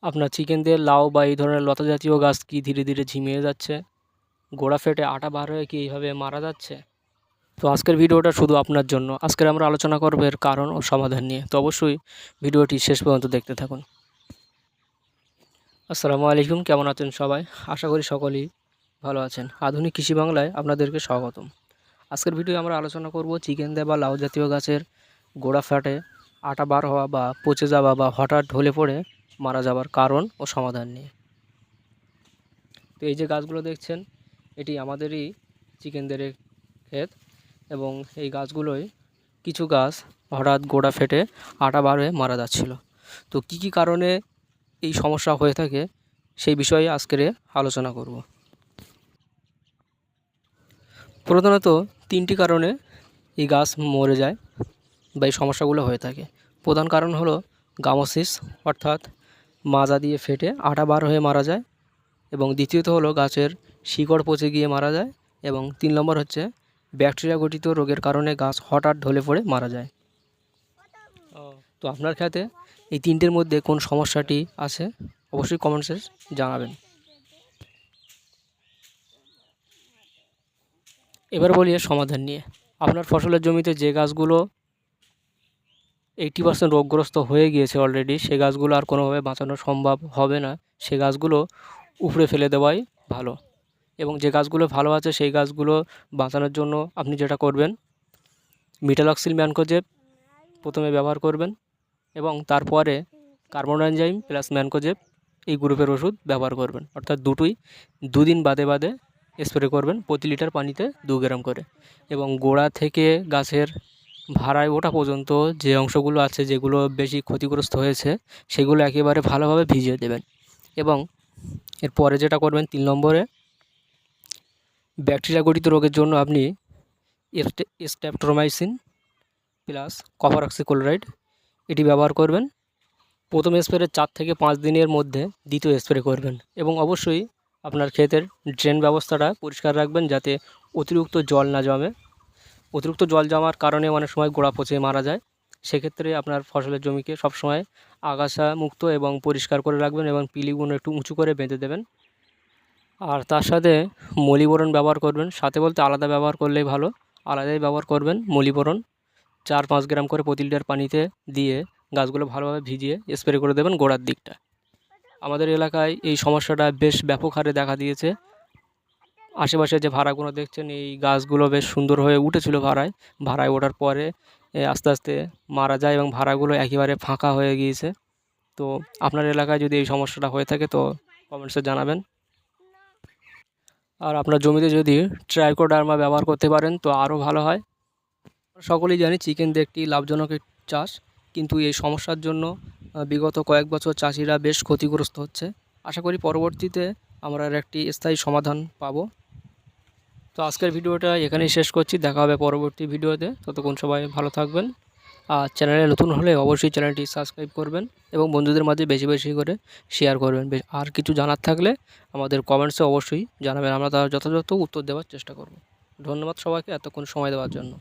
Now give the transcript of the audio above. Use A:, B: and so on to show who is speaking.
A: আপনার চিকেন দিয়ে লাউ বা এই ধরনের লতা জাতীয় গাছ কি ধীরে ধীরে ঝিমিয়ে যাচ্ছে? গোড়া ফেটে আটা বার হয়ে কি এইভাবে মারা যাচ্ছে? তো আজকের ভিডিওটা শুধু আপনার জন্য। আজকের আমরা আলোচনা করব এর কারণ ও সমাধান নিয়ে। তো অবশ্যই ভিডিওটি শেষ পর্যন্ত দেখতে থাকুন। আসসালামু আলাইকুম, কেমন আছেন সবাই? আশা করি সকলেই ভালো আছেন। আধুনিক কৃষি বাংলায় আপনাদেরকে স্বাগতম। আজকের ভিডিও আমরা আলোচনা করব চিকেন দিয়ে বা লাউ জাতীয় গাছের গোড়া ফেটে আটা বার হওয়া বা পচে যাওয়া বা হঠাৎ ঢলে পড়ে মারা যাওয়ার কারণ ও সমাধান নিয়ে। তো এই যে গাছগুলো দেখছেন, এটি আমাদেরই চিকেনদের ক্ষেত এবং এই গাছগুলোয় কিছু গাছ হঠাৎ গোড়া ফেটে আটা বার হয়ে মারা যাচ্ছিল। তো কি কি কারণে এই সমস্যা হয়ে থাকে সেই বিষয়ে আজকের আলোচনা করব। প্রধানত তিনটি কারণে এই গাছ মরে যায় বা এই সমস্যাগুলো হয়ে থাকে। প্রধান কারণ হলো গামোসিস, অর্থাৎ মাজা দিয়ে ফেটে আটা বার হয়ে মারা যায়, এবং দ্বিতীয়ত হলো গাছের শিকড় পচে গিয়ে মারা যায়, এবং 3 নম্বর হচ্ছে ব্যাকটেরিয়া গঠিত রোগের কারণে গাছ হঠাৎ ঢলে পড়ে মারা যায়। তো আপনার ক্ষেতে এই তিনটের মধ্যে কোন সমস্যাটি আছে অবশ্যই কমেন্টসে জানাবেন। এবার বলি এর সমাধান নিয়ে। আপনার ফসলের জমিতে যে গাছগুলো 80% রোগগ্রস্ত হয়ে গিয়েছে অলরেডি, সে গাছগুলো আর কোনোভাবে বাঁচানো সম্ভব হবে না। সে গাছগুলো উপড়ে ফেলে দেওয়াই ভালো। এবং যে গাছগুলো ভালো আছে সেই গাছগুলো বাঁচানোর জন্য আপনি যেটা করবেন, মিটালক্সিল ম্যানকোজেব প্রথমে ব্যবহার করবেন, এবং তারপরে কার্বনডাইনজাইম প্লাস ম্যানকোজেব এই গ্রুপের ওষুধ ব্যবহার করবেন। অর্থাৎ দুটোই 2 দিন বাদে বাদে স্প্রে করবেন, প্রতি লিটার পানিতে 2 গ্রাম করে। এবং গোড়া থেকে গাছের ভাড়ায় ওঠা পর্যন্ত যে অংশগুলো আছে যেগুলো বেশি ক্ষতিগ্রস্ত হয়েছে সেগুলো একেবারে ভালোভাবে ভিজিয়ে দেবেন। এবং এরপরে যেটা করবেন 3 নম্বরে, ব্যাকটেরিয়া গঠিত রোগের জন্য আপনি স্ট্রেপ্টোমাইসিন প্লাস কপার অক্সিক্লোরাইড এটি ব্যবহার করবেন। প্রথম স্প্রে 4 থেকে 5 দিনের মধ্যে দ্বিতীয় স্প্রে করবেন। এবং অবশ্যই আপনার ক্ষেতের ড্রেন ব্যবস্থাটা পরিষ্কার রাখবেন যাতে অতিরিক্ত জল না জমে। অতিরিক্ত জল জমার কারণে অনেক সময় গোড়া পচে মারা যায়। সেক্ষেত্রে আপনার ফসলের জমিকে সবসময় আগাছা মুক্ত এবং পরিষ্কার করে রাখবেন, এবং পিলিগুলো একটু উঁচু করে বেঁধে দেবেন। আর তার সাথে মলিবোরন ব্যবহার করবেন। সাথে বলতে আলাদা ব্যবহার করলেই ভালো, আলাদাই ব্যবহার করবেন। মলিবোরন 4-5 গ্রাম করে প্রতি লিটার পানিতে দিয়ে গাছগুলো ভালোভাবে ভিজিয়ে স্প্রে করে দেবেন গোড়ার দিকটা। আমাদের এলাকায় এই সমস্যাটা বেশ ব্যাপক হারে দেখা দিয়েছে। আশেপাশে যে ভাড়াগুলো দেখছেন, এই গাছগুলো বেশ সুন্দর হয়ে উঠেছিল ভাড়ায় ওঠার পরে আস্তে আস্তে মারা যায় এবং ভাড়াগুলো একেবারে ফাঁকা হয়ে গিয়েছে। তো আপনার এলাকায় যদি এই সমস্যাটা হয়ে থাকে তো কমেন্টসে জানাবেন। আর আপনার জমিতে যদি ট্রাইকোডার্মা ব্যবহার করতে পারেন তো আরও ভালো হয়। সকলেই জানি চিকেন দিয়ে একটি লাভজনক চাষ, কিন্তু এই সমস্যার জন্য বিগত কয়েক বছর চাষিরা বেশ ক্ষতিগ্রস্ত হচ্ছে। আশা করি পরবর্তীতে আমরা এর একটি স্থায়ী সমাধান পাব। তো আজকের ভিডিওটা এখানেই শেষ করছি, দেখা হবে পরবর্তী ভিডিওতে। ততক্ষণ সবাই ভালো থাকবেন। আর চ্যানেলে নতুন হলে অবশ্যই চ্যানেলটি সাবস্ক্রাইব করবেন এবং বন্ধুদের মাঝে বেশি বেশি করে শেয়ার করবেন। আর কিছু জানার থাকলে আমাদের কমেন্টসে অবশ্যই জানাবেন, আমরা তার যথাযথ উত্তর দেওয়ার চেষ্টা করব। ধন্যবাদ সবাইকে এতক্ষণ সময় দেওয়ার জন্য।